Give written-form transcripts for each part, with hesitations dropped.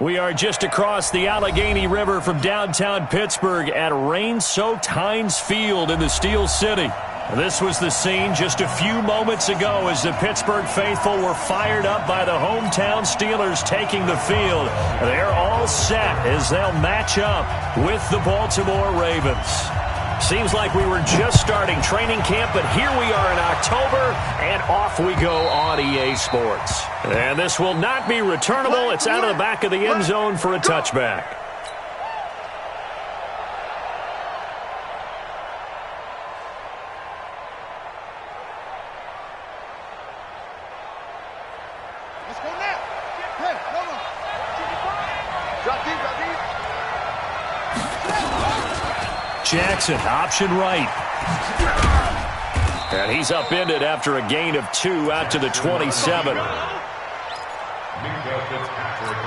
We are just across the Allegheny River from downtown Pittsburgh at rain-soaked Heinz Field in the Steel City. This was the scene just a few moments ago as the Pittsburgh faithful were fired up by the hometown Steelers taking the field. They're all set as they'll match up with the Baltimore Ravens. Seems like we were just starting training camp, but here we are in October, and off we go on EA Sports. And this will not be returnable. It's out of the back of the end zone for a touchback. Let's go now. Hey, come on. Drop deep, drop deep. Jackson, option right. And he's upended after a gain of 2 out to the 27.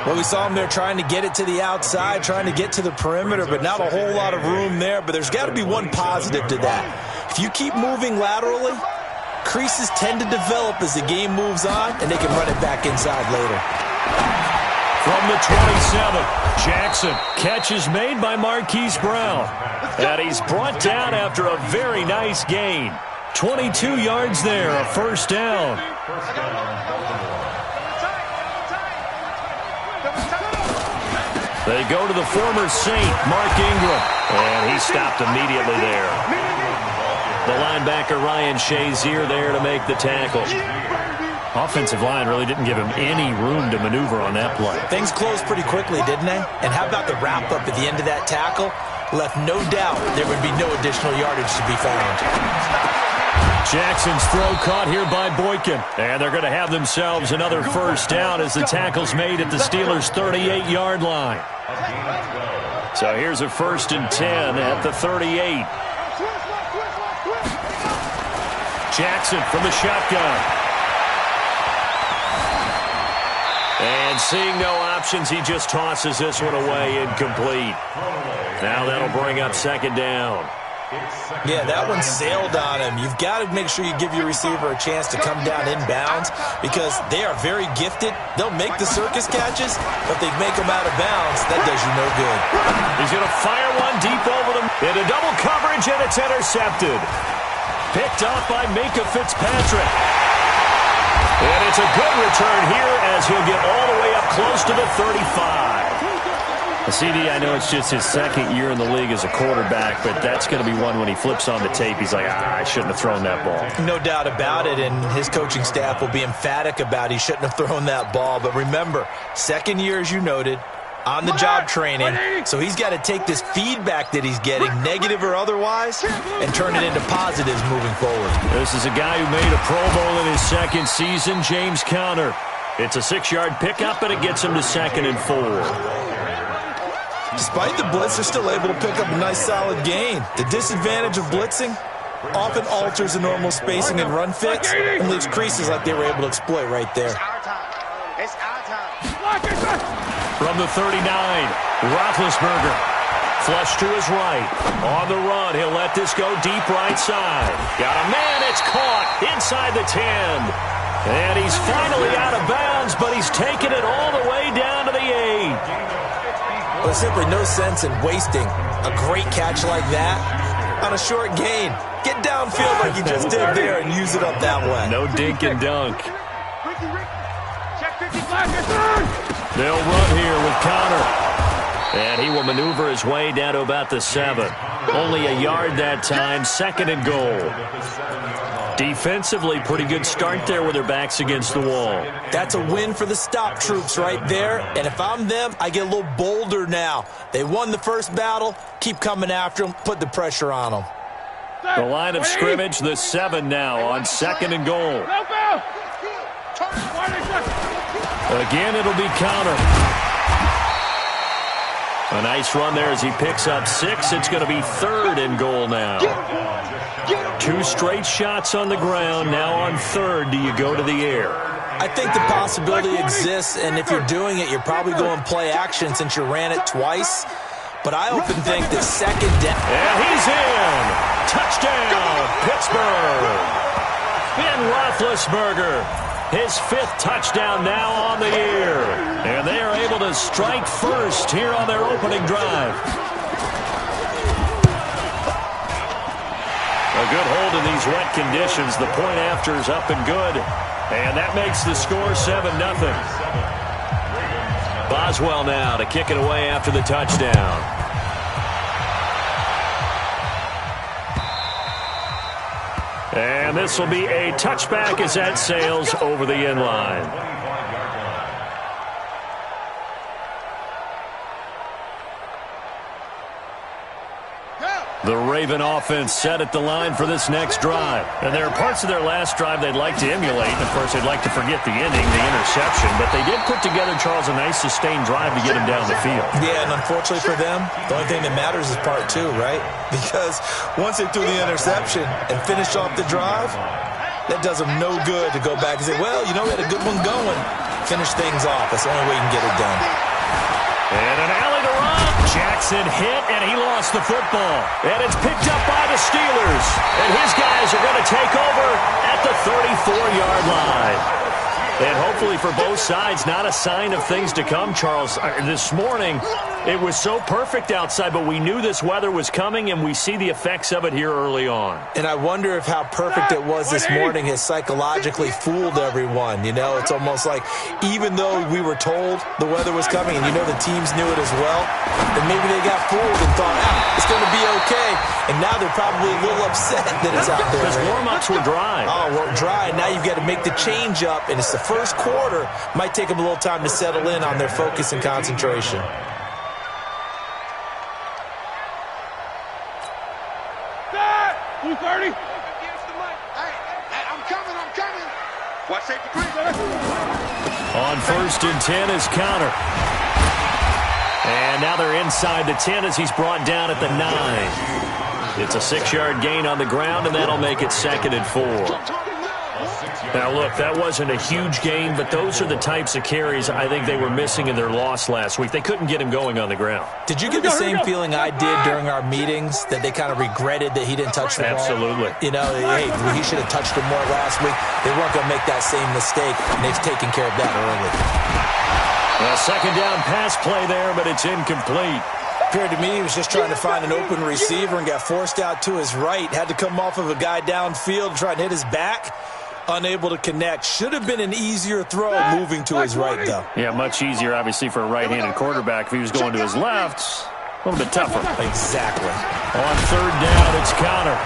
Well, we saw him there trying to get it to the outside, trying to get to the perimeter, but not a whole lot of room there. But there's got to be one positive to that. If you keep moving laterally, creases tend to develop as the game moves on, and they can run it back inside later. From the 27, Jackson. Catch is made by Marquise Brown. And he's brought down after a very nice gain. 22 yards there, a first down. They go to the former Saint, Mark Ingram. And he stopped immediately there. The linebacker, Ryan Shazier, there to make the tackle. Offensive line really didn't give him any room to maneuver on that play. Things closed pretty quickly, didn't they? And how about the wrap-up at the end of that tackle? Left no doubt there would be no additional yardage to be found. Jackson's throw caught here by Boykin. And they're going to have themselves another first down as the tackle's made at the Steelers' 38-yard line. So here's a 1st and 10 at the 38. Jackson from the shotgun. And seeing no options, he just tosses this one away incomplete. Now that'll bring up 2nd down. Yeah, that one sailed on him. You've got to make sure you give your receiver a chance to come down inbounds because they are very gifted. They'll make the circus catches, but if they make them out of bounds, that does you no good. He's going to fire one deep over them. Into double coverage, and it's intercepted. Picked off by Minka Fitzpatrick. And it's a good return here as he'll get all the way up close to the 35. CD, I know it's just his 2nd year in the league as a quarterback, but that's going to be one when he flips on the tape, he's like, I shouldn't have thrown that ball. No doubt about it, and his coaching staff will be emphatic about he shouldn't have thrown that ball. But remember, 2nd year, as you noted, on-the-job training, so he's got to take this feedback that he's getting, negative or otherwise, and turn it into positives moving forward. This is a guy who made a Pro Bowl in his 2nd season, James Conner. It's a 6-yard pickup, and it gets him to 2nd and 4. Despite the blitz, they're still able to pick up a nice solid gain. The disadvantage of blitzing often alters the normal spacing and run fits and leaves creases like they were able to exploit right there. It's our time. From the 39, Roethlisberger. Flush to his right. On the run, he'll let this go deep right side. Got a man, it's caught inside the 10. And he's finally out of bounds, but he's taken it all the way down to the 8. Well, there's simply no sense in wasting a great catch like that on a short gain. Get downfield like you just did there and use it up that way. No dink and dunk. They'll run here with Conner. And he will maneuver his way down to about the 7. Only a yard that time, 2nd and goal. Defensively, pretty good start there with their backs against the wall. That's a win for the stop troops right there. And if I'm them, I get a little bolder now. They won the first battle. Keep coming after them. Put the pressure on them. The line of scrimmage, the 7 now on 2nd and goal. Again, it'll be Conner. A nice run there as he picks up 6. It's going to be 3rd and goal now. 2 straight shots on the ground. Now on 3rd, do you go to the air? I think the possibility exists, and if you're doing it, you're probably going play action since you ran it twice. But I often think the 2nd down. And he's in. Touchdown, Pittsburgh. Ben Roethlisberger His 5th touchdown now on the year. And they are able to strike first here on their opening drive. A good hold in these wet conditions. The point after is up and good. And that makes the score 7-0. Boswell now to kick it away after the touchdown. And this will be a touchback as that sails over the end line. The Raven offense set at the line for this next drive. And there are parts of their last drive they'd like to emulate. And, of course, they'd like to forget the ending, the interception. But they did put together, Charles, a nice sustained drive to get him down the field. Yeah, and unfortunately for them, the only thing that matters is part 2, right? Because once they threw the interception and finished off the drive, that does them no good to go back and say, well, you know, we had a good one going. Finish things off. That's the only way you can get it done. And an alley to run. Jackson hit, and he lost the football. And it's picked up by the Steelers. And his guys are going to take over at the 34-yard line. And hopefully for both sides, not a sign of things to come, Charles. This morning, it was so perfect outside, but we knew this weather was coming, and we see the effects of it here early on. And I wonder if how perfect it was this morning has psychologically fooled everyone. You know, it's almost like even though we were told the weather was coming, and you know the teams knew it as well, then maybe they got fooled and thought, it's going to be okay. And now they're probably a little upset that it's out there. Because warm-ups were dry. Oh, well, dry. Now you've got to make the change up, and it's the first quarter. Might take them a little time to settle in on their focus and concentration. Blue 30. Hey, I'm coming. Watch safety creep. On 1st and 10 is Counter. And now they're inside the 10 as he's brought down at the 9. It's a 6-yard gain on the ground, and that'll make it 2nd and 4. Now, look, that wasn't a huge gain, but those are the types of carries I think they were missing in their loss last week. They couldn't get him going on the ground. Did you get the same feeling I did during our meetings, that they kind of regretted that he didn't touch the ball? Absolutely. You know, hey, he should have touched him more last week. They weren't going to make that same mistake, and they've taken care of that early. A 2nd down pass play there, but it's incomplete. Appeared to me he was just trying to find an open receiver and got forced out to his right. Had to come off of a guy downfield, try and hit his back. Unable to connect. Should have been an easier throw moving to his right, though. Yeah, much easier, obviously, for a right-handed quarterback. If he was going to his left, a little bit tougher. Exactly. On 3rd down, it's Counter.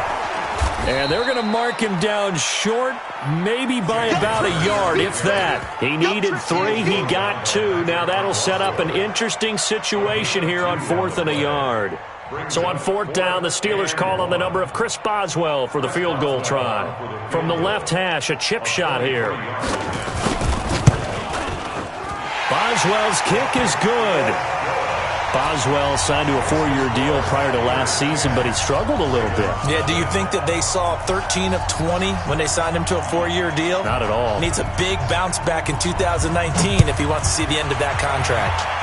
And they're going to mark him down short, maybe by about a yard, if that. He needed 3. He got 2. Now that'll set up an interesting situation here on 4th and a yard. So on 4th down, the Steelers call on the number of Chris Boswell for the field goal try. From the left hash, a chip shot here. Boswell's kick is good. Boswell signed to a 4-year deal prior to last season, but he struggled a little bit. Yeah, do you think that they saw 13 of 20 when they signed him to a 4-year deal? Not at all. Needs a big bounce back in 2019 if he wants to see the end of that contract.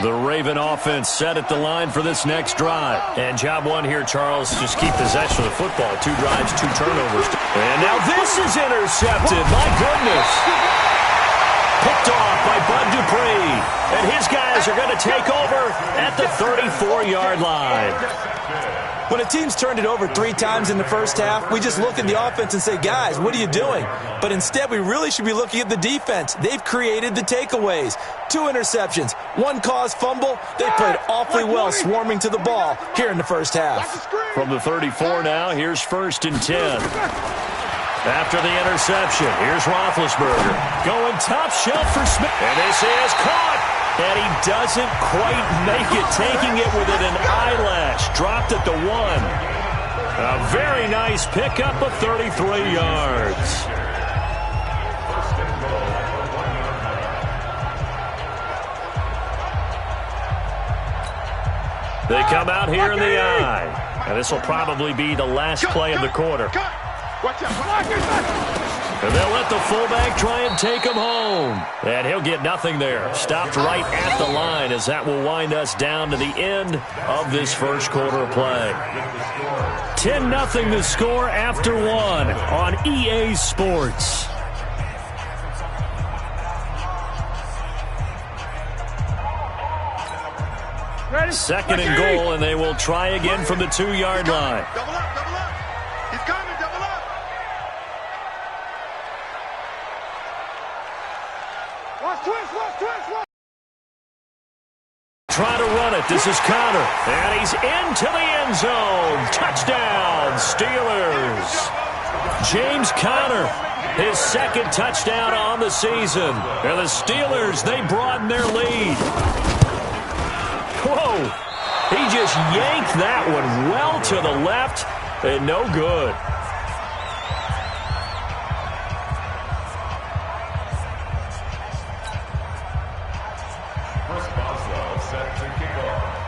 The Raven offense set at the line for this next drive. And job 1 here, Charles, just keep possession of the football. 2 drives, 2 turnovers. And now this is intercepted. My goodness. Picked off by Bud Dupree. And his guys are going to take over at the 34-yard line. When a team's turned it over 3 times in the first half, we just look at the offense and say, guys, what are you doing? But instead, we really should be looking at the defense. They've created the takeaways. 2 interceptions, 1 caused fumble. They played awfully well swarming to the ball here in the first half. From the 34 now, here's 1st and 10. After the interception, here's Roethlisberger. Going top shelf for Smith. And this is caught. And he doesn't quite make it, taking it within an eyelash. Dropped at the 1. A very nice pickup of 33 yards. They come out here in the eye. And this will probably be the last play of the quarter. And they'll let the fullback try and take him home. And he'll get nothing there. Stopped right at the line as that will wind us down to the end of this first quarter of play. 10-0 the score after one on EA Sports. Second and goal, and they will try again from the 2-yard line. Double up, double up. He's coming, double up. Watch twist. Try to run it. This is Connor. And he's into the end zone. Touchdown, Steelers. James Conner, his second touchdown on the season. And the Steelers, they broaden their lead. Whoa. He just yanked that one well to the left and no good.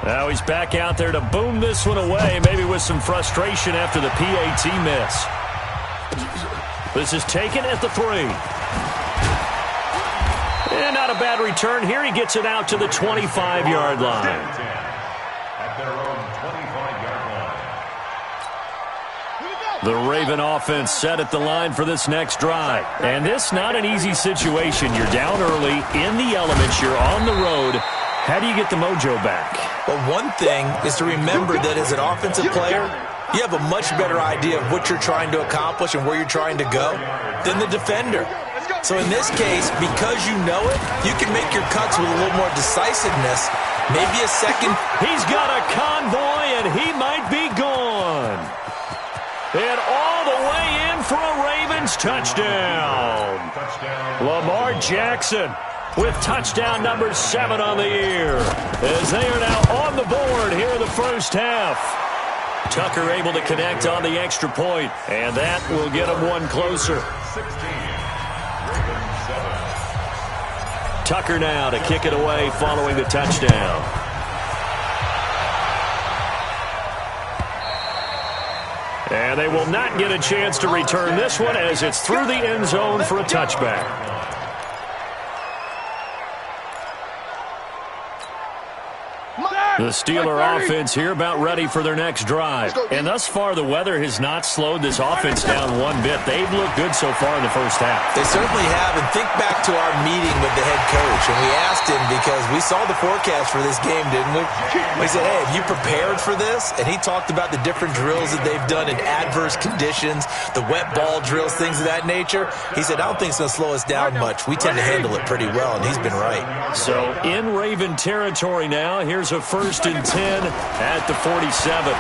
Now he's back out there to boom this one away, maybe with some frustration after the PAT miss. This is taken at the 3. And not a bad return here. He gets it out to the 25-yard line. At their own 25-yard line. The Raven offense set at the line for this next drive. And this not an easy situation. You're down early, in the elements, you're on the road. How do you get the mojo back? Well, one thing is to remember that as an offensive player, you have a much better idea of what you're trying to accomplish and where you're trying to go than the defender. So in this case, because you know it, you can make your cuts with a little more decisiveness. Maybe a second. He's got a convoy, and he might be gone. And all the way in for a Ravens touchdown. Lamar Jackson with touchdown number 7 on the year, as they are now on the board here in the first half. Tucker able to connect on the extra point, and that will get him one closer. 16. Tucker now to kick it away following the touchdown. And they will not get a chance to return this one as it's through the end zone for a touchback. The Steeler offense here about ready for their next drive. And thus far, the weather has not slowed this offense down one bit. They've looked good so far in the first half. They certainly have. And think back to our meeting with the head coach. And we asked him because we saw the forecast for this game, didn't we? We said, hey, have you prepared for this? And he talked about the different drills that they've done in adverse conditions, the wet ball drills, things of that nature. He said, I don't think it's going to slow us down much. We tend to handle it pretty well, and he's been right. So in Raven territory now, here's a 1st and 10 at the 47.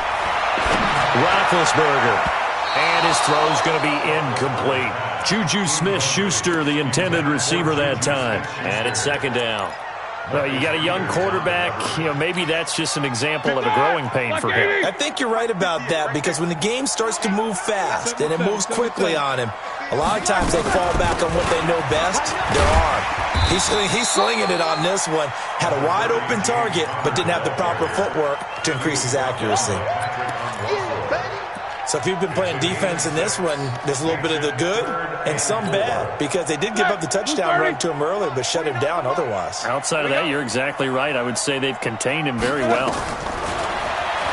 Roethlisberger. And his throw's going to be incomplete. Juju Smith-Schuster, the intended receiver that time. And it's 2nd down. Well, you got a young quarterback. Maybe that's just an example of a growing pain for him. I think you're right about that, because when the game starts to move fast and it moves quickly on him, a lot of times they fall back on what they know best, their arm. He's slinging it on this one. Had a wide open target, but didn't have the proper footwork to increase his accuracy. So if you've been playing defense in this one, there's a little bit of the good and some bad, because they did give up the touchdown run to him earlier, but shut him down otherwise. Outside of that, you're exactly right. I would say they've contained him very well.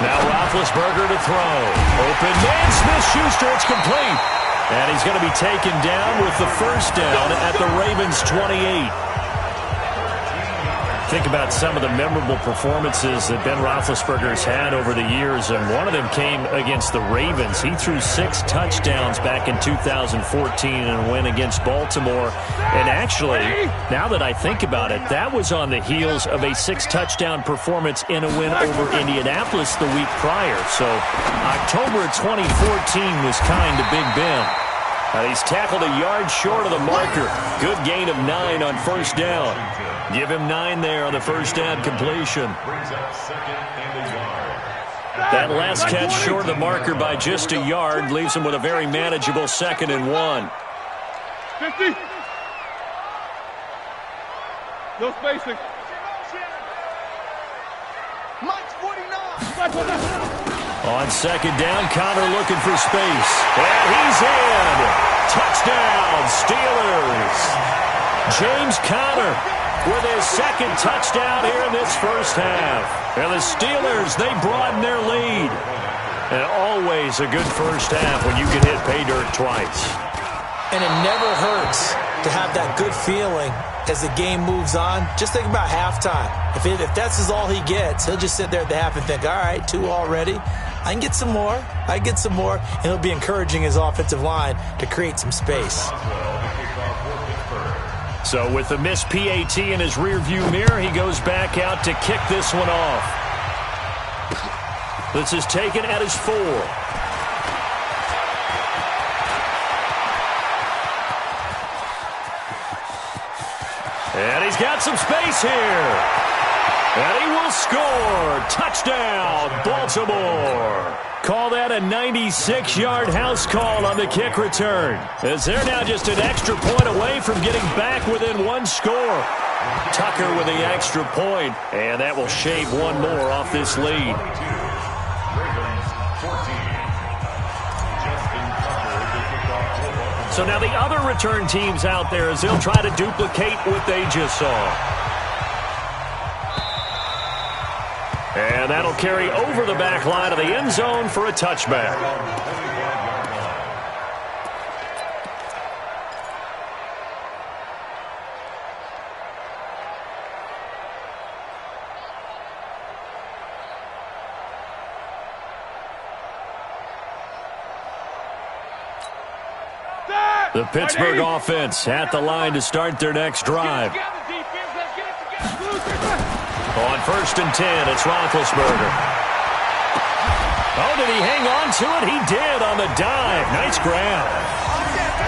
Now Roethlisberger to throw. Open man, Smith-Schuster, it's complete. And he's going to be taken down with the 1st down at the Ravens' 28. Think about some of the memorable performances that Ben Roethlisberger has had over the years, and one of them came against the Ravens. He threw 6 touchdowns back in 2014 in a win against Baltimore. And actually, now that I think about it, that was on the heels of a 6-touchdown performance in a win over Indianapolis the week prior. So October of 2014 was kind to Big Ben. He's tackled a yard short of the marker. Good gain of 9 on 1st down. Give him 9 there on the 1st down completion. That last catch short of the marker by just a yard leaves him with a very manageable 2nd and 1. 50. No spacing. Mike's 49. On second down, Connor looking for space. And he's in. Touchdown, Steelers. James Conner with his second touchdown here in this first half. And the Steelers, they broaden their lead. And always a good first half when you can hit pay dirt twice. And it never hurts to have that good feeling as the game moves on. Just think about halftime. If that's all he gets, he'll just sit there at the half and think, all right, 2 already. I can get some more. And he'll be encouraging his offensive line to create some space. So with the missed PAT in his rearview mirror, he goes back out to kick this one off. This is taken at his 4. And he's got some space here. And he will score. Touchdown, Baltimore. Call that a 96-yard house call on the kick return, as they're now just an extra point away from getting back within 1 score. Tucker with the extra point, and that will shave 1 more off this lead. So now the other return teams out there as they'll try to duplicate what they just saw. And that'll carry over the back line of the end zone for a touchback. The Pittsburgh offense at the line to start their next drive. On 1st and 10, it's Roethlisberger. Oh, did he hang on to it? He did on the dive. Nice grab.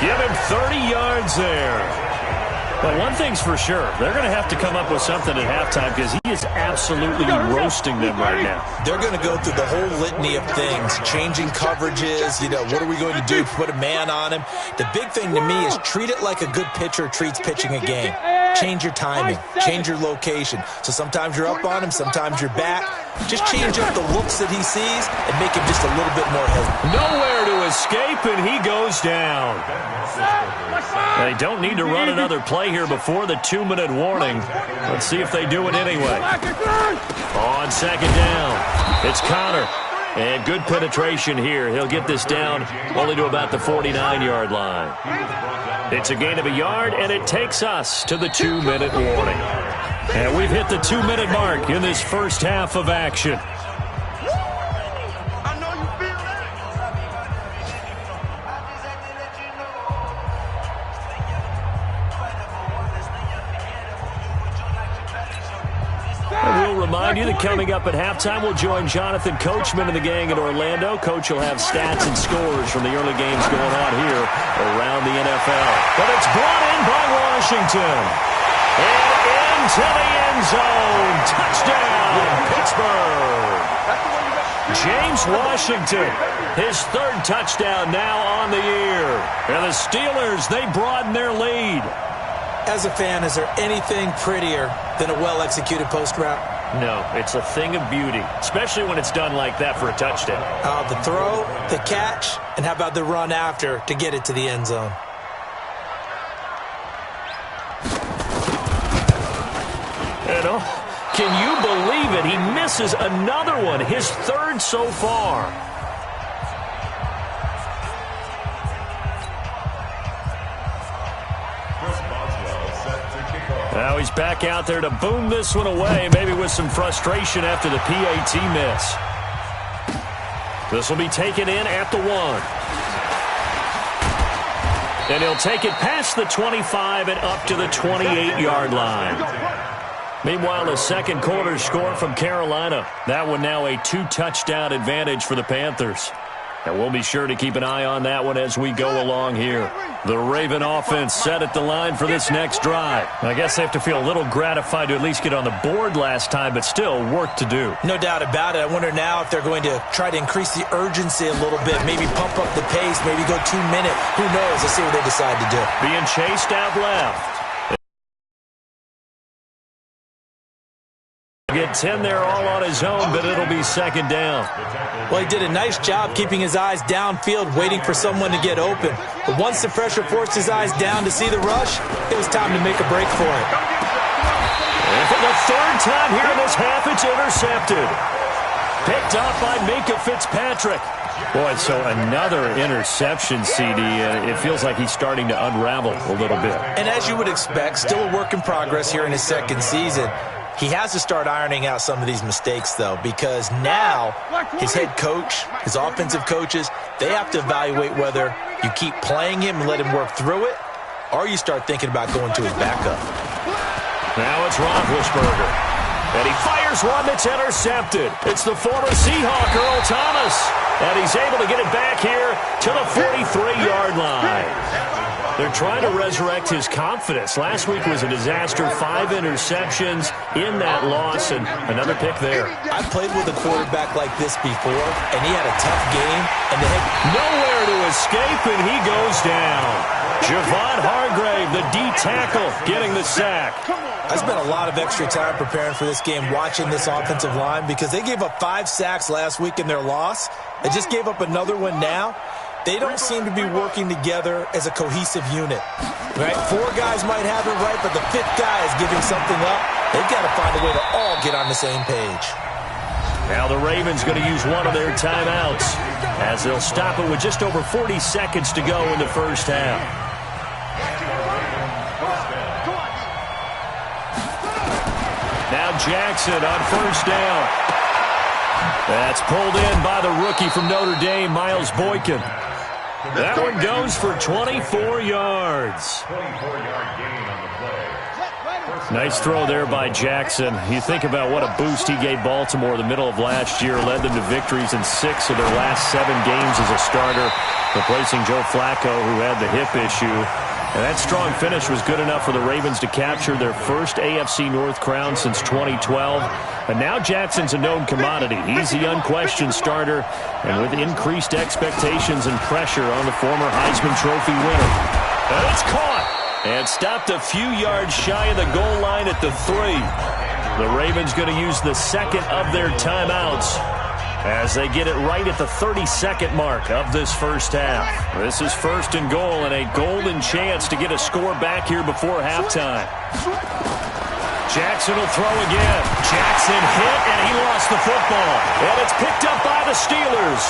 Give him 30 yards there. But one thing's for sure, they're going to have to come up with something at halftime because he is absolutely roasting them right now. They're going to go through the whole litany of things, changing coverages, what are we going to do? Put a man on him. The big thing to me is treat it like a good pitcher treats pitching a game. Change your timing, change your location. So sometimes you're up on him, sometimes you're back. Just change up the looks that he sees and make him just a little bit more hesitant. Nowhere to escape, and he goes down. They don't need to run another play here before the 2-minute warning. Let's see if they do it anyway. On second down, it's Connor. And good penetration here. He'll get this down only to about the 49-yard line. It's a gain of a yard, and it takes us to the 2-minute warning. And we've hit the 2-minute mark in this first half of action. Remind you that coming up at halftime, we'll join Jonathan Coachman and the gang in Orlando. Coach will have stats and scores from the early games going on here around the NFL. But it's brought in by Washington. And into the end zone. Touchdown, Pittsburgh. James Washington, his 3rd touchdown now on the year. And the Steelers, they broaden their lead. As a fan, is there anything prettier than a well-executed post route? No, it's a thing of beauty, especially when it's done like that for a touchdown. The throw, the catch, and how about the run after to get it to the end zone? And can you believe it? He misses another one, his 3rd so far. Now he's back out there to boom this one away, maybe with some frustration after the PAT miss. This will be taken in at the 1. And he'll take it past the 25 and up to the 28-yard line. Meanwhile, the second quarter score from Carolina. That one now a 2-touchdown advantage for the Panthers. And we'll be sure to keep an eye on that one as we go along here. The Raven offense set at the line for this next drive. I guess they have to feel a little gratified to at least get on the board last time, but still work to do. No doubt about it. I wonder now if they're going to try to increase the urgency a little bit, maybe pump up the pace, maybe go 2-minute. Who knows? Let's see what they decide to do. Being chased out left. get 10 there all on his own, but it'll be second down. Well, he did a nice job keeping his eyes downfield, waiting for someone to get open. But once the pressure forced his eyes down to see the rush, it was time to make a break for it. And for the third time here in this half, it's intercepted. Picked off by Minkah Fitzpatrick. Boy, so another interception, CD. It feels like he's starting to unravel a little bit. And as you would expect, still a work in progress here in his second season. He has to start ironing out some of these mistakes, though, because now his head coach, his offensive coaches, they have to evaluate whether you keep playing him and let him work through it, or you start thinking about going to his backup. Now it's Roethlisberger. And he fires one that's intercepted. It's the former Seahawk, Earl Thomas. And he's able to get it back here to the 43-yard line. They're trying to resurrect his confidence. Last week was a disaster. 5 interceptions in that loss, and another pick there. I've played with a quarterback like this before, and he had a tough game. And they had nowhere to escape, and he goes down. Javon Hargrave, the D tackle, getting the sack. I spent a lot of extra time preparing for this game, watching this offensive line, because they gave up 5 sacks last week in their loss. They just gave up another one now. They don't seem to be working together as a cohesive unit. Right? 4 guys might have it right, but the 5th guy is giving something up. They've got to find a way to all get on the same page. Now the Ravens going to use one of their timeouts as they'll stop it with just over 40 seconds to go in the first half. Now Jackson on first down. That's pulled in by the rookie from Notre Dame, Miles Boykin. That one goes for 24 yards. 24-yard gain on the play. Nice throw there by Jackson. You think about what a boost he gave Baltimore the middle of last year, led them to victories in 6 of their last 7 games as a starter, replacing Joe Flacco, who had the hip issue. And that strong finish was good enough for the Ravens to capture their first AFC North crown since 2012. And now Jackson's a known commodity. He's the unquestioned starter, and with increased expectations and pressure on the former Heisman Trophy winner. And it's caught and stopped a few yards shy of the goal line at the 3. The Ravens going to use the second of their timeouts as they get it right at the 32nd mark of this first half. This is first and goal and a golden chance to get a score back here before halftime. Jackson will throw again. Jackson hit, and he lost the football. And it's picked up by the Steelers.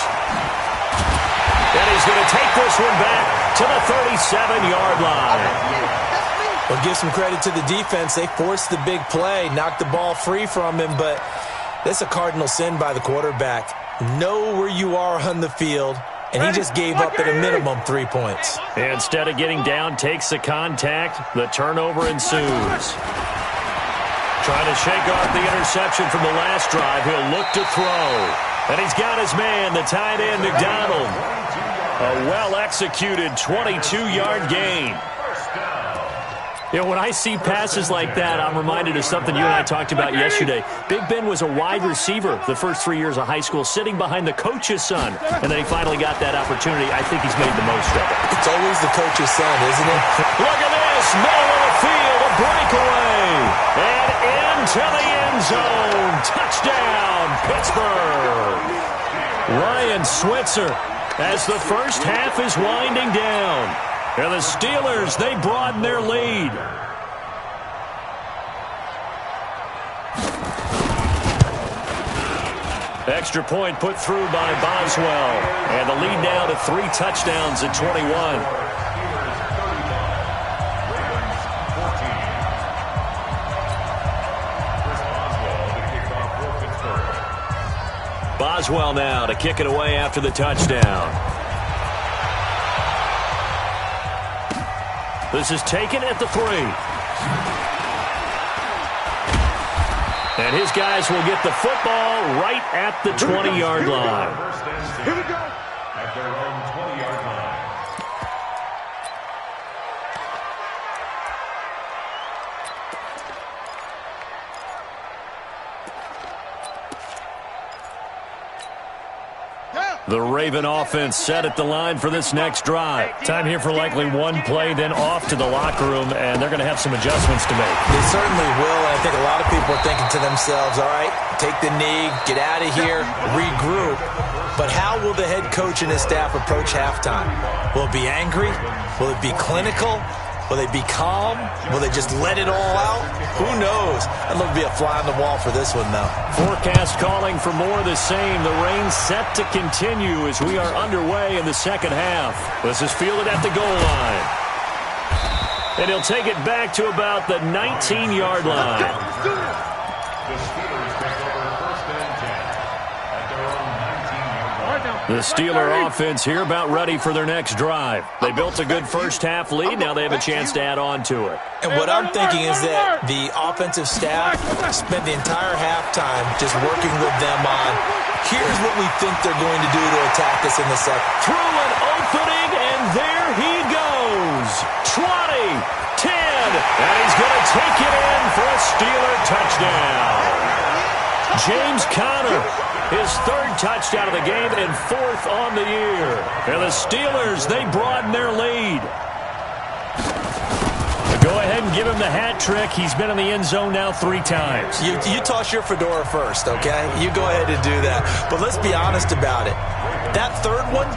And he's going to take this one back to the 37-yard line. Well, give some credit to the defense. They forced the big play, knocked the ball free from him, but that's a cardinal sin by the quarterback. Know where you are on the field, and he just gave up at a minimum 3 points. Instead of getting down, takes the contact. The turnover ensues. Trying to shake off the interception from the last drive. He'll look to throw. And he's got his man, the tight end, McDonald. A well-executed 22-yard gain. You know, when I see passes like that, I'm reminded of something you and I talked about yesterday. Big Ben was a wide receiver the first 3 years of high school, sitting behind the coach's son, and then he finally got that opportunity. I think he's made the most of it. It's always the coach's son, isn't it? Look at this, middle of the field, a breakaway, and into the end zone. Touchdown, Pittsburgh. Ryan Switzer, as the first half is winding down. And the Steelers, they broaden their lead. Extra point put through by Boswell. And the lead now to 3 touchdowns at 21. Boswell now to kick it away after the touchdown. This is taken at the 3. And his guys will get the football right at the 20-yard line. Here we go. At their own 20-yard line. Down. The Raven offense set at the line for this next drive. Time here for likely one play, then off to the locker room, and they're going to have some adjustments to make. They certainly will, and I think a lot of people are thinking to themselves, all right, take the knee, get out of here, regroup. But how will the head coach and his staff approach halftime? Will it be angry? Will it be clinical? Will they be calm? Will they just let it all out? Who knows? I'd love to be a fly on the wall for this one, though. Forecast calling for more of the same. The rain set to continue as we are underway in the second half. This is fielded at the goal line. And he'll take it back to about the 19-yard line. The Steeler offense here about ready for their next drive. They built a good first-half lead. Now they have a chance to add on to it. And what I'm thinking is that the offensive staff spent the entire halftime just working with them on, here's what we think they're going to do to attack us in the second. Through an opening, and there he goes. 20, 10, and he's going to take it in for a Steeler touchdown. James Conner, his third touchdown of the game and fourth on the year. And the Steelers, they broaden their lead. Go ahead and give him the hat trick. He's been in the end zone now 3 times. You toss your fedora first, okay? You go ahead and do that. But let's be honest about it. That third one,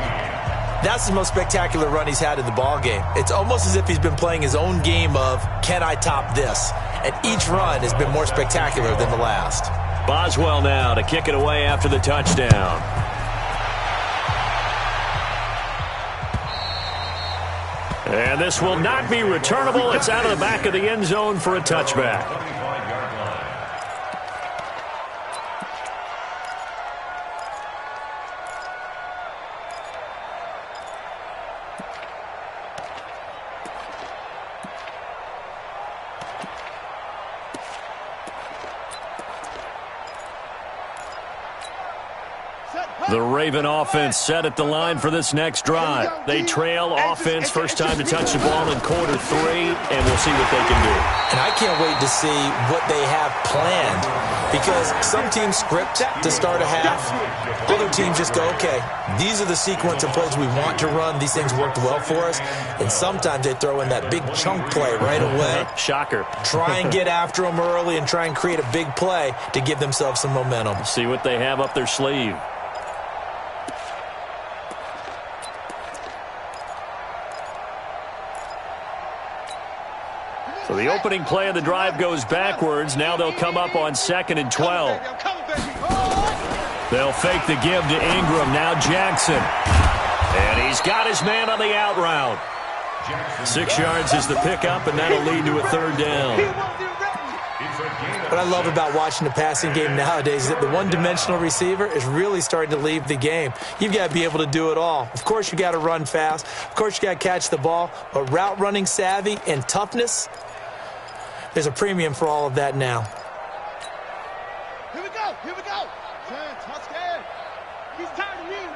that's the most spectacular run he's had in the ballgame. It's almost as if he's been playing his own game of, can I top this? And each run has been more spectacular than the last. Boswell now to kick it away after the touchdown. And this will not be returnable. It's out of the back of the end zone for a touchback. The Raven offense set at the line for this next drive. They trail offense, first time to touch the ball in quarter 3, and we'll see what they can do. And I can't wait to see what they have planned, because some teams script to start a half. Other teams just go, okay, these are the sequence of plays we want to run. These things worked well for us. And sometimes they throw in that big chunk play right away. Shocker. Try and get after them early and try and create a big play to give themselves some momentum. See what they have up their sleeve. So the opening play of the drive goes backwards. Now they'll come up on 2nd and 12. They'll fake the give to Ingram. Now Jackson. And he's got his man on the out route. 6 yards is the pickup, and that'll lead to a 3rd down. What I love about watching the passing game nowadays is that the one-dimensional receiver is really starting to leave the game. You've got to be able to do it all. Of course, you got to run fast. Of course, you got to catch the ball. But route running savvy and toughness, there's a premium for all of that now. Here we go. Here we go. Touchdown. He's tired of you.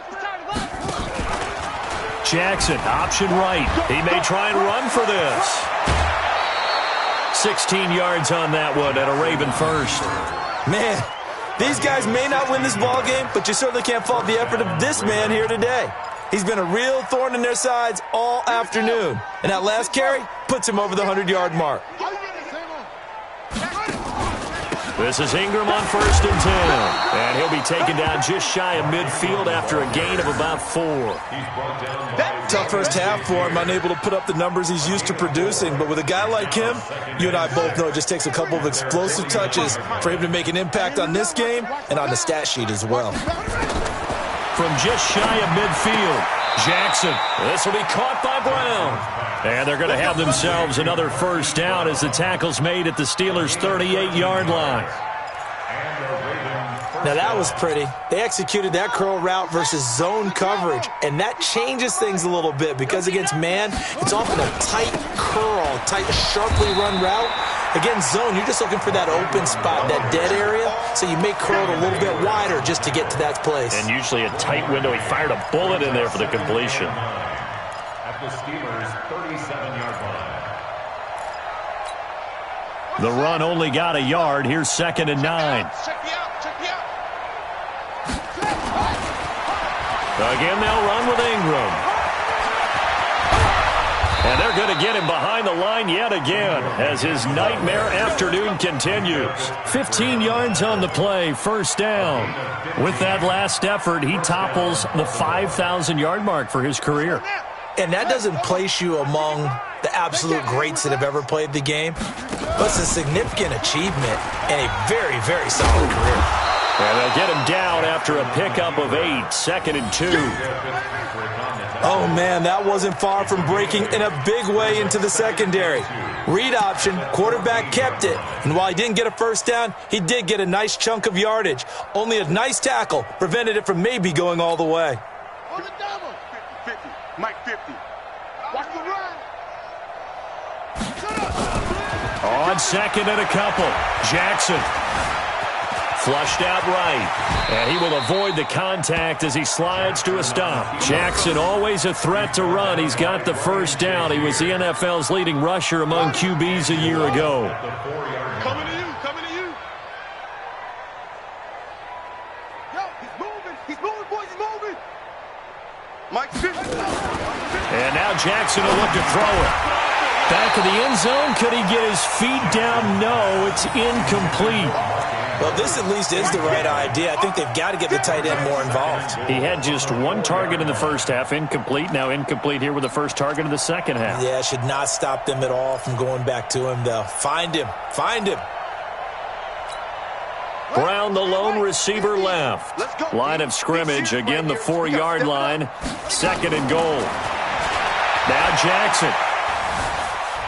He's tired of us. Jackson, option right. He may try and run for this. 16 yards on that one and a Raven first. Man, these guys may not win this ball game, but you certainly can't fault the effort of this man here today. He's been a real thorn in their sides all afternoon. And that last carry puts him over the 100-yard mark. This is Ingram on 1st and 10. And he'll be taken down just shy of midfield after a gain of about 4. Tough first half for him, unable to put up the numbers he's used to producing. But with a guy like him, you and I both know it just takes a couple of explosive touches for him to make an impact on this game and on the stat sheet as well. From just shy of midfield, Jackson. This will be caught by Brown. And they're going to have themselves another 1st down as the tackle's made at the Steelers' 38-yard line. Now that was pretty. They executed that curl route versus zone coverage, and that changes things a little bit because against man, it's often a tight curl, tight, sharply run route. Against zone, you're just looking for that open spot, that dead area, so you may curl it a little bit wider just to get to that place. And usually a tight window. He fired a bullet in there for the completion. At the Steelers' 37-yard line. The run only got a yard. Here's 2nd and 9. Check me out. Check me out. Again, they'll run with Ingram. And they're going to get him behind the line yet again as his nightmare afternoon continues. 15 yards on the play, first down. With that last effort, he topples the 5,000-yard mark for his career. And that doesn't place you among the absolute greats that have ever played the game, but it's a significant achievement and a very, very solid career. And they'll get him down after a pickup of 8, 2nd and 2. Oh, man, that wasn't far from breaking in a big way into the secondary. Read option, quarterback kept it, and while he didn't get a first down, he did get a nice chunk of yardage. Only a nice tackle prevented it from maybe going all the way. On the double. 50, Mike 50. Watch the run. Shut up. On 2nd and a couple, Jackson. Flushed out right, and he will avoid the contact as he slides to a stop. Jackson always a threat to run. He's got the first down. He was the NFL's leading rusher among QBs a year ago. Coming to you, coming to you. Yo, he's moving, boys, he's moving. Mike 50. And now Jackson will look to throw it. Back of the end zone, could he get his feet down? No, it's incomplete. Well, this at least is the right idea. I think they've got to get the tight end more involved. He had just one target in the first half, incomplete. Now incomplete here with the first target of the second half. Yeah, should not stop them at all from going back to him, though. Find him. Find him. Brown, the lone receiver left. Line of scrimmage, again the 4-yard line. 2nd and goal. Now Jackson.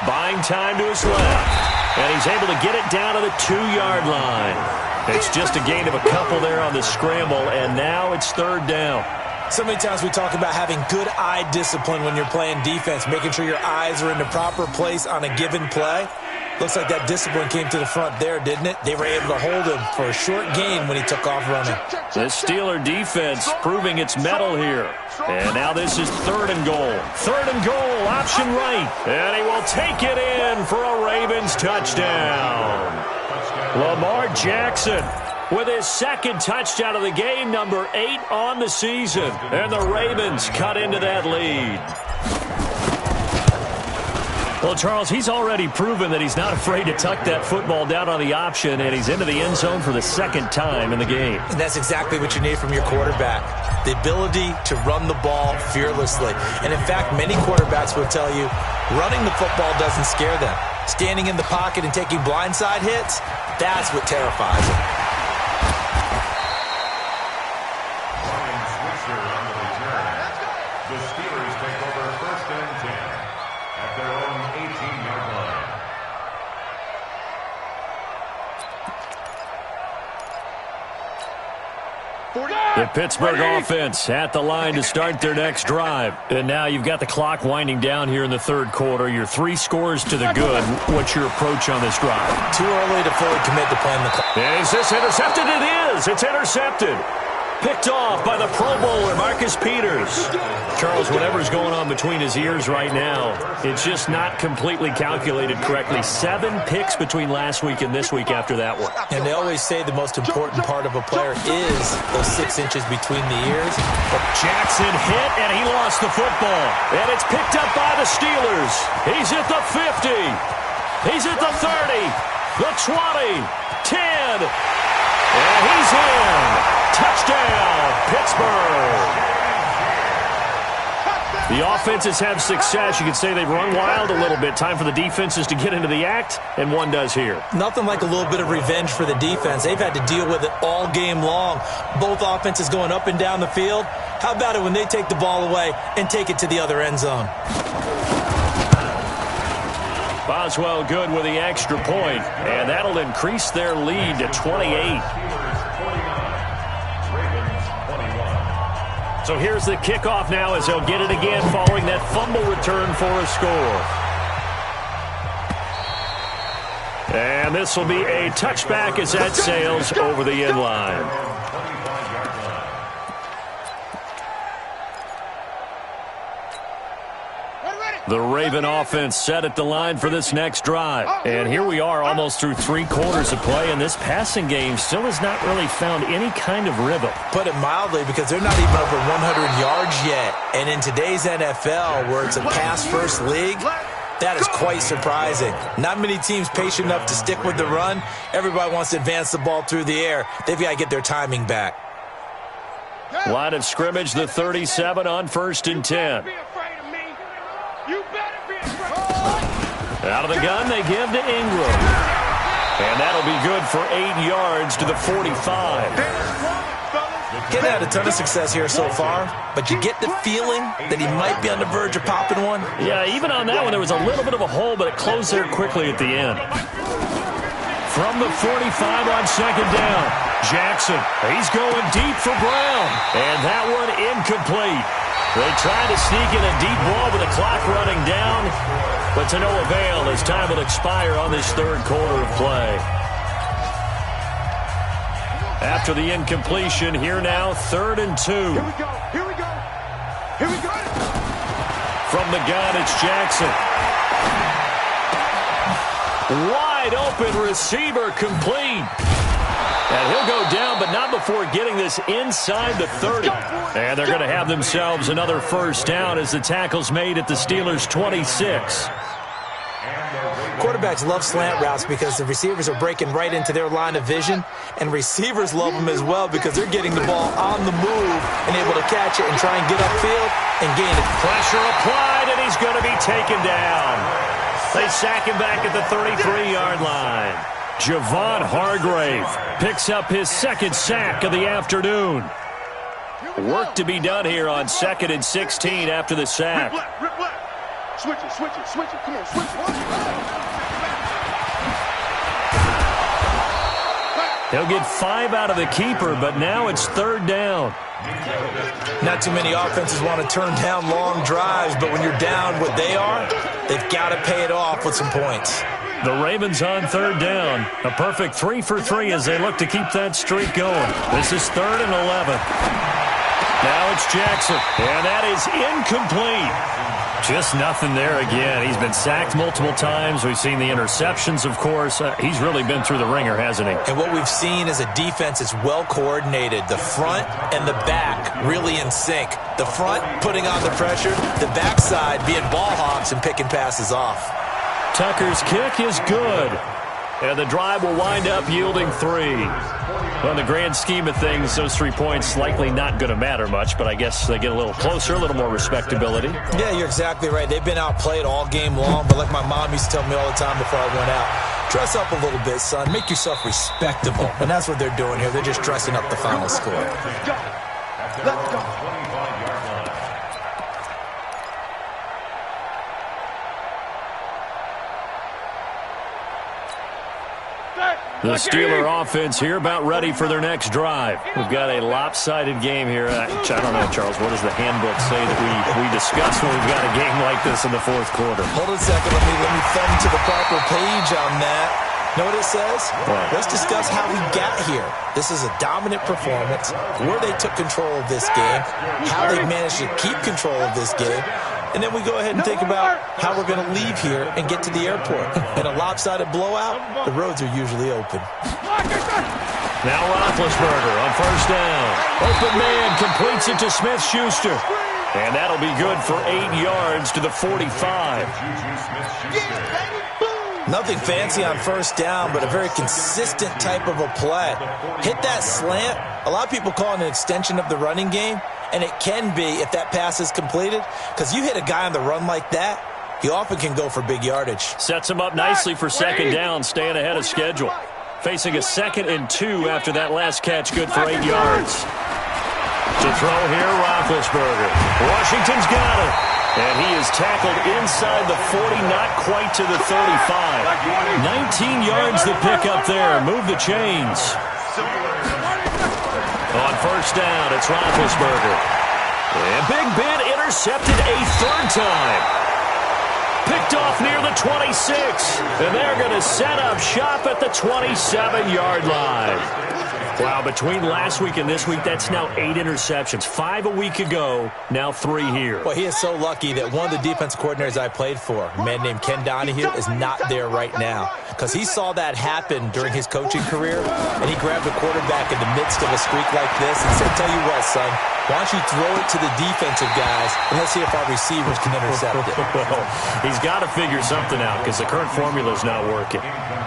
Buying time to his left. And he's able to get it down to the 2-yard line. It's just a gain of a couple there on the scramble, and now it's 3rd down. So many times we talk about having good eye discipline when you're playing defense, making sure your eyes are in the proper place on a given play. Looks like that discipline came to the front there, didn't it? They were able to hold him for a short gain when he took off running. The Steeler defense proving its mettle here. And now this is 3rd and goal. 3rd and goal, option right. And he will take it in for a Ravens touchdown. Lamar Jackson with his 2nd touchdown of the game, number 8 on the season. And the Ravens cut into that lead. Well, Charles, he's already proven that he's not afraid to tuck that football down on the option, and he's into the end zone for the 2nd time in the game. And that's exactly what you need from your quarterback, the ability to run the ball fearlessly. And, in fact, many quarterbacks will tell you running the football doesn't scare them. Standing in the pocket and taking blindside hits, that's what terrifies them. The Steelers take over 1st and 10 at their own 18-yard line. The Pittsburgh offense at the line to start their next drive. And now you've got the clock winding down here in the 3rd quarter. You're 3 scores to the good. What's your approach on this drive? Too early to fully commit to playing the clock. Is this intercepted? It is. It's intercepted. Picked off by the Pro Bowler, Marcus Peters. Charles, whatever's going on between his ears right now, it's just not completely calculated correctly. 7 picks between last week and this week after that one. And they always say the most important part of a player is those 6 inches between the ears. But Jackson hit, and he lost the football. And it's picked up by the Steelers. He's at the 50. He's at the 30. The 20. 10. And he's in. Touchdown, Pittsburgh. The offenses have success. You could say they've run wild a little bit. Time for the defenses to get into the act, and one does here. Nothing like a little bit of revenge for the defense. They've had to deal with it all game long. Both offenses going up and down the field. How about it when they take the ball away and take it to the other end zone? Boswell good with the extra point, and that'll increase their lead to 28. So here's the kickoff now as they'll get it again following that fumble return for a score. And this will be a touchback as that sails over the end line. The Raven offense set at the line for this next drive. And here we are almost through 3 quarters of play, and this passing game still has not really found any kind of rhythm. Put it mildly, because they're not even over 100 yards yet. And in today's NFL, where it's a pass-first league, that is quite surprising. Not many teams patient enough to stick with the run. Everybody wants to advance the ball through the air. They've got to get their timing back. Line of scrimmage, the 37 on 1st and 10. Out of the gun, they give to Ingram. And that'll be good for 8 yards to the 45. He's had a ton of success here so far, but you get the feeling that he might be on the verge of popping one. Yeah, even on that one, there was a little bit of a hole, but it closed there quickly at the end. From the 45 on 2nd down, Jackson, he's going deep for Brown. And that one incomplete. They tried to sneak in a deep ball with the clock running down, but to no avail as time will expire on this 3rd quarter of play. After the incompletion, here now, 3rd and 2. Here we go. Here we go. Here we go. From the gun, it's Jackson. Wide open receiver complete. And he'll go down, but not before getting this inside the 30. And they're going to have themselves another 1st down as the tackle's made at the Steelers' 26. Quarterbacks love slant routes because the receivers are breaking right into their line of vision, and receivers love them as well because they're getting the ball on the move and able to catch it and try and get upfield and gain it. Pressure applied, and he's going to be taken down. They sack him back at the 33-yard line. Javon Hargrave picks up his 2nd sack of the afternoon. Work to be done here on 2nd and 16 after the sack. Rip left. Switch it, switch it, switch it. Come on, switch it. He'll get 5 out of the keeper, but now it's 3rd down. Not too many offenses want to turn down long drives, but when you're down what they are, they've got to pay it off with some points. The Ravens on 3rd down. A perfect 3 for 3 as they look to keep that streak going. This is 3rd and 11. Now it's Jackson, and that is incomplete. Just nothing there again. He's been sacked multiple times. We've seen the interceptions, of course. He's really been through the ringer, hasn't he? And what we've seen is a defense that's well coordinated. The front and the back really in sync. The front putting on the pressure, the backside being ball hawks and picking passes off. Tucker's kick is good. And the drive will wind up yielding 3. Well, in the grand scheme of things, those 3 points likely not going to matter much, but I guess they get a little closer, a little more respectability. Yeah, you're exactly right. They've been outplayed all game long, but like my mom used to tell me all the time before I went out, dress up a little bit, son. Make yourself respectable. And that's what they're doing here. They're just dressing up the final score. Let's go. Let's go. The Steeler offense here about ready for their next drive. We've got a lopsided game here. I don't know, Charles, what does the handbook say that we discuss when we've got a game like this in the 4th quarter? Hold on a second. Let me thumb to the proper page on that. Know what it says? What? Let's discuss how we got here. This is a dominant performance, where they took control of this game, how they managed to keep control of this game, and then we go ahead and think about how we're going to leave here and get to the airport. In a lopsided blowout, the roads are usually open. Now Roethlisberger on 1st down. Open man completes it to Smith-Schuster. And that'll be good for 8 yards to the 45. Nothing fancy on 1st down, but a very consistent type of a play. Hit that slant. A lot of people call it an extension of the running game, and it can be if that pass is completed, because you hit a guy on the run like that, he often can go for big yardage. Sets him up nicely for 2nd down, staying ahead of schedule. Facing a 2nd and 2 after that last catch, good for 8 yards. To throw here, Roethlisberger. Washington's got it. And he is tackled inside the 40, not quite to the 35. 19 yards to pick up there. Move the chains. On 1st down, it's Roethlisberger. And Big Ben intercepted a 3rd time. Picked off near the 26. And they're going to set up shop at the 27-yard line. Wow, between last week and this week, that's now 8 interceptions. 5 a week ago, now 3 here. Well, he is so lucky that one of the defense coordinators I played for, a man named Ken Donahue, is not there right now. Because he saw that happen during his coaching career, and he grabbed the quarterback in the midst of a streak like this and said, tell you what, son, why don't you throw it to the defensive guys, and let's see if our receivers can intercept it. Well, he's got to figure something out because the current formula is not working.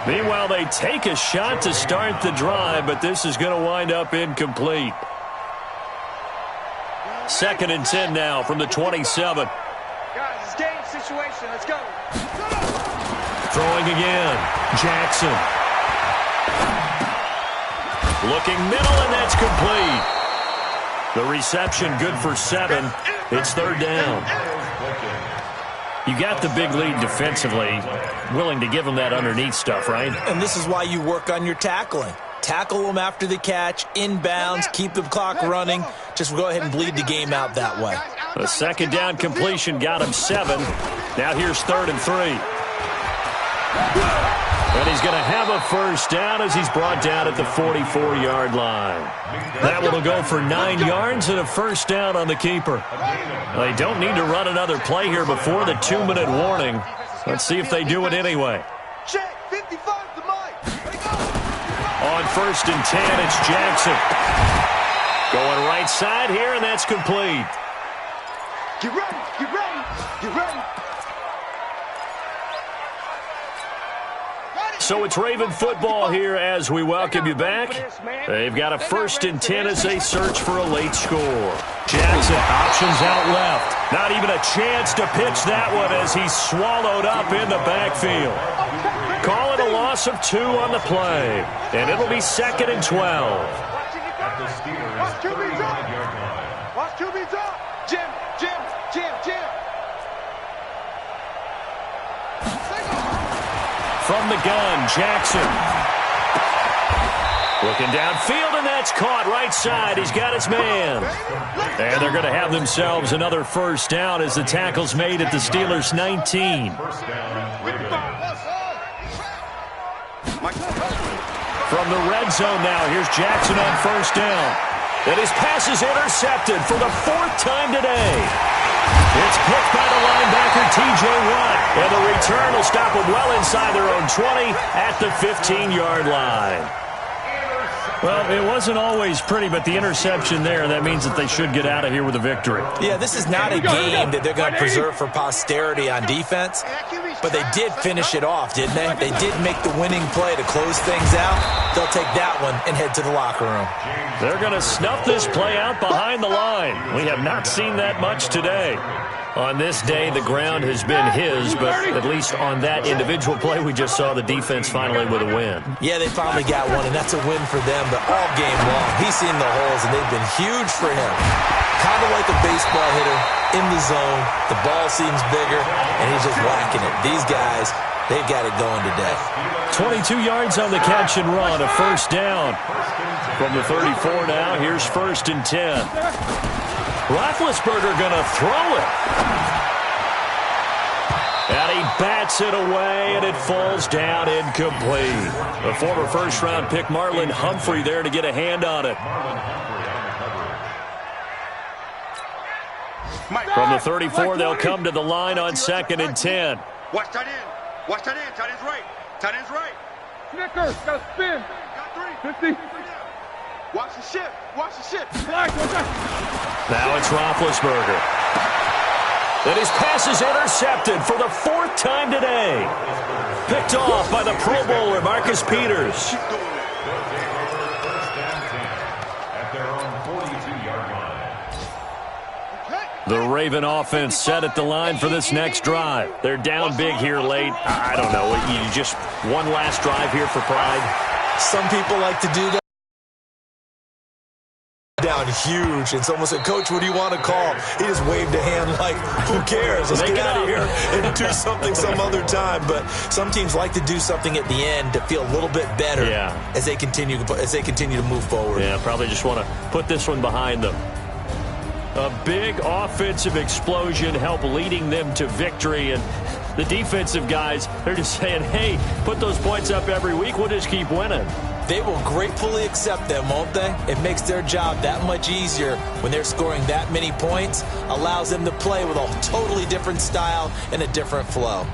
Meanwhile, they take a shot to start the drive, but this is going to wind up incomplete. 2nd and 10 now from the 27. Guys, it's game situation. Let's go. Throwing again. Jackson. Looking middle, and that's complete. The reception good for 7. It's 3rd down. You got the big lead defensively. Willing to give them that underneath stuff, right? And this is why you work on your tackling. Tackle them after the catch, inbounds, keep the clock running. Just go ahead and bleed the game out that way. A 2nd down completion got him 7. Now here's 3rd and 3. And he's going to have a 1st down as he's brought down at the 44-yard line. That one will go for 9 yards and a 1st down on the keeper. They don't need to run another play here before the 2-minute warning. Let's see if they do it anyway. Check, 55 to Mike. On 1st and 10, it's Jackson. Going right side here, and that's complete. Get ready, get ready, get ready. So it's Raven football here as we welcome you back. They've got a 1st and 10 as they search for a late score. Jackson options out left. Not even a chance to pitch that one as he's swallowed up in the backfield. Call it a loss of 2 on the play. And it'll be 2nd and 12. Watch QB drop. Watch QB drop. Jim. From the gun, Jackson. Looking downfield, and that's caught right side. He's got his man. And they're going to have themselves another 1st down as the tackle's made at the Steelers' 19. From the red zone now, here's Jackson on 1st down. And his pass is intercepted for the 4th time today. It's picked by the linebacker, T.J. Watt. And the return will stop them well inside their own 20 at the 15-yard line. Well, it wasn't always pretty, but the interception there, that means that they should get out of here with a victory. Yeah, this is not a game that they're going to preserve for posterity on defense, but they did finish it off, didn't they? They did make the winning play to close things out. They'll take that one and head to the locker room. They're going to snuff this play out behind the line. We have not seen that much today. On this day, the ground has been his, but at least on that individual play, we just saw the defense finally with a win. Yeah, they finally got one, and that's a win for them, but all game long, he's seen the holes, and they've been huge for him. Kind of like a baseball hitter in the zone. The ball seems bigger, and he's just whacking it. These guys, they've got it going today. 22 yards on the catch and run, a 1st down. From the 34 now, here's 1st and 10. Roethlisberger going to throw it. And he bats it away, and it falls down incomplete. The former 1st-round pick, Marlon Humphrey, there to get a hand on it. From the 34, they'll come to the line on 2nd and 10. Watch tight end. Watch tight end. Tight end's right. Tight end's right. Snickers, got a spin. Got 3. 50. Watch the ship. Watch the ship. Now it's Roethlisberger. And his pass is intercepted for the 4th time today. Picked off by the Pro Bowler, Marcus Peters. The Raven offense set at the line for this next drive. They're down big here late. I don't know. You just one last drive here for pride? Some people like to do that. Down huge. It's almost like, Coach, what do you want to call? He just waved a hand like, who cares? Let's get out of here and do something some other time. But some teams like to do something at the end to feel a little bit better as they continue to move forward. Yeah, probably just want to put this one behind them. A big offensive explosion helped leading them to victory, and the defensive guys, they're just saying, hey, put those points up every week, we'll just keep winning. They will gratefully accept them, won't they? It makes their job that much easier when they're scoring that many points, allows them to play with a totally different style and a different flow.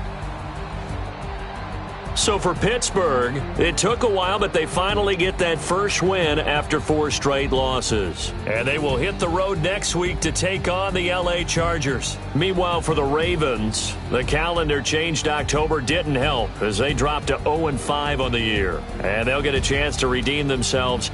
So for Pittsburgh, it took a while, but they finally get that first win after 4 straight losses. And they will hit the road next week to take on the LA Chargers. Meanwhile, for the Ravens, the calendar changed October didn't help as they dropped to 0-5 on the year. And they'll get a chance to redeem themselves